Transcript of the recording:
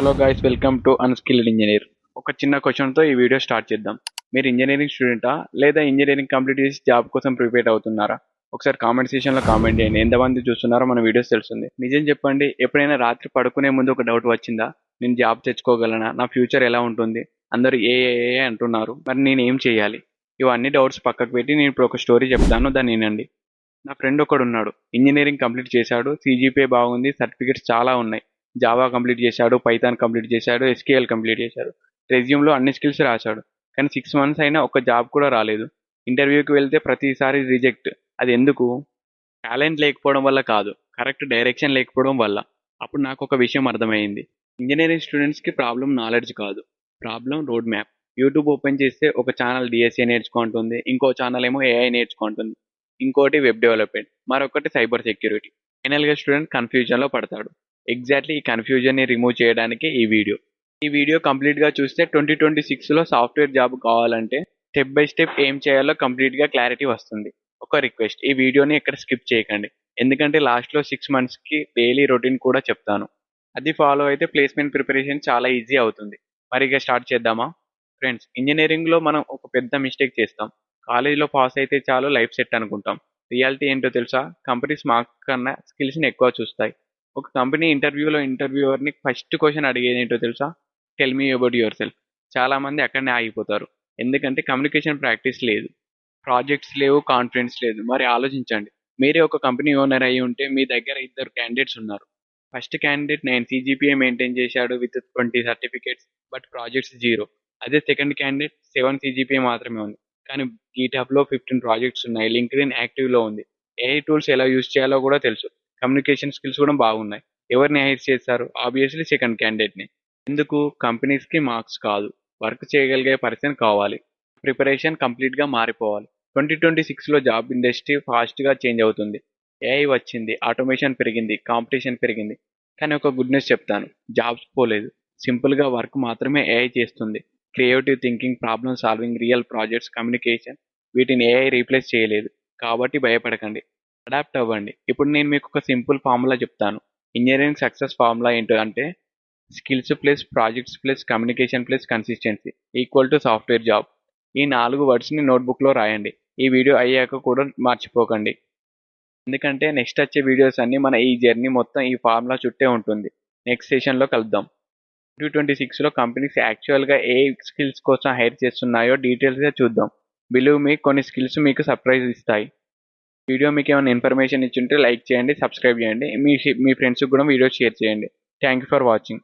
Hello guys, welcome to unskilled engineer. ఒక చిన్న క్వశ్చన్‌తో ఈ వీడియో స్టార్ట్ చేద్దాం. మీరు ఇంజినీరింగ్ స్టూడెంటా? లేదా ఇంజినీరింగ్ కంప్లీట్ చేసి జాబ్ కోసం ప్రిపేర్ అవుతున్నారా? ఒకసారి కామెంట్ సెక్షన్‌లో కామెంట్ చేయండి. ఎంతమంది చూస్తున్నారో మన వీడియోస్ తెలుస్తుంది. నిజం చెప్పండి, ఎప్పుడైనా రాత్రి పడుకునే ముందు ఒక డౌట్ వచ్చిందా? నేను జాబ్ తెచ్చుకోగలనా? నా ఫ్యూచర్ ఎలా ఉంటుంది? అందరూ ఏ అంటున్నారు. మరి నేను ఏం చేయాలి? ఇవన్నీ డౌట్స్ పక్కకు పెట్టి నేను ఇప్పుడు ఒక స్టోరీ చెప్తాను, దాన్ని వినండి. నా ఫ్రెండ్ ఒకడున్నాడు. ఇంజినీరింగ్ కంప్లీట్ చేశాడు. సీజీపీఏ బాగుంది. సర్టిఫికేట్స్ చాలా ఉన్నాయి. జావా కంప్లీట్ చేశాడు, పైథాన్ కంప్లీట్ చేశాడు, ఎస్క్యూఎల్ కంప్లీట్ చేశాడు. రెజ్యూమ్లో అన్ని స్కిల్స్ రాశాడు. కానీ 6 మంత్స్ అయినా ఒక జాబ్ కూడా రాలేదు. ఇంటర్వ్యూకి వెళ్తే ప్రతిసారి రిజెక్ట్. అది ఎందుకు? టాలెంట్ లేకపోవడం వల్ల కాదు, కరెక్ట్ డైరెక్షన్ లేకపోవడం వల్ల. అప్పుడు నాకు ఒక విషయం అర్థమైంది. ఇంజనీరింగ్ స్టూడెంట్స్కి ప్రాబ్లం నాలెడ్జ్ కాదు, problem road map. YouTube open చేస్తే ఒక ఛానల్ డిఎస్ఏ నేర్చుకుంటుంది, ఇంకో ఛానల్ ఏమో ఏఐ నేర్చుకుంటుంది, ఇంకోటి వెబ్ డెవలప్మెంట్, మరొకటి సైబర్ సెక్యూరిటీ. ఫైనల్గా స్టూడెంట్ కన్ఫ్యూజన్లో పడతాడు. ఎగ్జాక్ట్లీ ఈ కన్ఫ్యూజన్ని రిమూవ్ చేయడానికి ఈ వీడియో కంప్లీట్గా చూస్తే 2026లో సాఫ్ట్వేర్ జాబ్ కావాలంటే స్టెప్ బై స్టెప్ ఏం చేయాలో కంప్లీట్గా క్లారిటీ వస్తుంది. ఒక రిక్వెస్ట్, ఈ వీడియోని ఎక్కడ స్కిప్ చేయకండి, ఎందుకంటే లాస్ట్లో 6 మంత్స్కి డైలీ రొటీన్ కూడా చెప్తాను. అది ఫాలో అయితే ప్లేస్మెంట్ ప్రిపరేషన్ చాలా ఈజీ అవుతుంది. మరి ఇక స్టార్ట్ చేద్దామా? ఫ్రెండ్స్, ఇంజనీరింగ్లో మనం ఒక పెద్ద మిస్టేక్ చేస్తాం. కాలేజీలో పాస్ అయితే చాలు లైఫ్ సెట్ అనుకుంటాం. రియాలిటీ ఏంటో తెలుసా? కంపెనీస్ మార్క్స్ కన్నా స్కిల్స్ని ఎక్కువ చూస్తాయి. ఒక కంపెనీ ఇంటర్వ్యూలో ఇంటర్వ్యూవర్ని ఫస్ట్ క్వశ్చన్ అడిగేది ఏంటో తెలుసా? Tell me about your self. చాలామంది అక్కడనే ఆగిపోతారు, ఎందుకంటే కమ్యూనికేషన్ ప్రాక్టీస్ లేదు, ప్రాజెక్ట్స్ లేవు, కాన్ఫిడెన్స్ లేదు. మరి ఆలోచించండి, మీరే ఒక కంపెనీ ఓనర్ అయి ఉంటే మీ దగ్గర ఇద్దరు క్యాండిడేట్స్ ఉన్నారు. ఫస్ట్ క్యాండిడేట్ 9 సిజిపిఏ మెయింటైన్ చేశాడు with 20 certificates, but projects zero. అదే సెకండ్ క్యాండిడేట్ 7 సిజిపిఏ మాత్రమే ఉంది, కానీ గీటప్లో 15 ప్రాజెక్ట్స్ ఉన్నాయి, లింక్డ్ఇన్ యాక్టివ్లో ఉంది, ఏఐ టూల్స్ ఎలా యూజ్ చేయాలో కూడా తెలుసు, కమ్యూనికేషన్ స్కిల్స్ కూడా బాగున్నాయి. ఎవరిని హైర్ చేస్తారు? ఆబ్వియస్లీ సెకండ్ క్యాండిడేట్ని. ఎందుకు? కంపెనీస్కి మార్క్స్ కాదు, వర్క్ చేయగలిగే పర్సన్ కావాలి. ప్రిపరేషన్ కంప్లీట్గా మారిపోవాలి. 2026లో జాబ్ ఇండస్ట్రీ ఫాస్ట్గా చేంజ్ అవుతుంది. ఏఐ వచ్చింది, ఆటోమేషన్ పెరిగింది, కాంపిటీషన్ పెరిగింది. కానీ ఒక గుడ్ న్యూస్ చెప్తాను, జాబ్స్ పోలేదు. సింపుల్గా వర్క్ మాత్రమే ఏఐ చేస్తుంది. Creative thinking, problem solving, real projects, communication, వీటిని ఏఐ రీప్లేస్ చేయలేదు. కాబట్టి భయపడకండి, అడాప్ట్ అవ్వండి. ఇప్పుడు నేను మీకు ఒక సింపుల్ ఫార్ములా చెప్తాను. ఇంజనీరింగ్ సక్సెస్ ఫార్ములా ఏంటో అంటే skills plus projects plus communication plus consistency equal to software job. ఈ 4 వర్డ్స్ని నోట్బుక్లో రాయండి. ఈ వీడియో అయ్యాక కూడా మర్చిపోకండి, ఎందుకంటే నెక్స్ట్ వచ్చే వీడియోస్ అన్నీ మన ఈ జర్నీ మొత్తం ఈ ఫార్ములా చుట్టే ఉంటుంది. నెక్స్ట్ సెషన్లో కలుద్దాం. 2026లో కంపెనీస్ యాక్చువల్గా ఏ స్కిల్స్ కోసం హైర్ చేస్తున్నాయో డీటెయిల్స్గా చూద్దాం. బిలీవ్ మీ, కొన్ని స్కిల్స్ మీకు సర్ప్రైజ్ ఇస్తాయి. వీడియో మీకు ఏమైనా ఇన్ఫర్మేషన్ ఇచ్చుంటే లైక్ చేయండి, సబ్స్క్రైబ్ చేయండి, మీ ఫ్రెండ్స్కి కూడా వీడియో షేర్ చేయండి. Thank you for watching.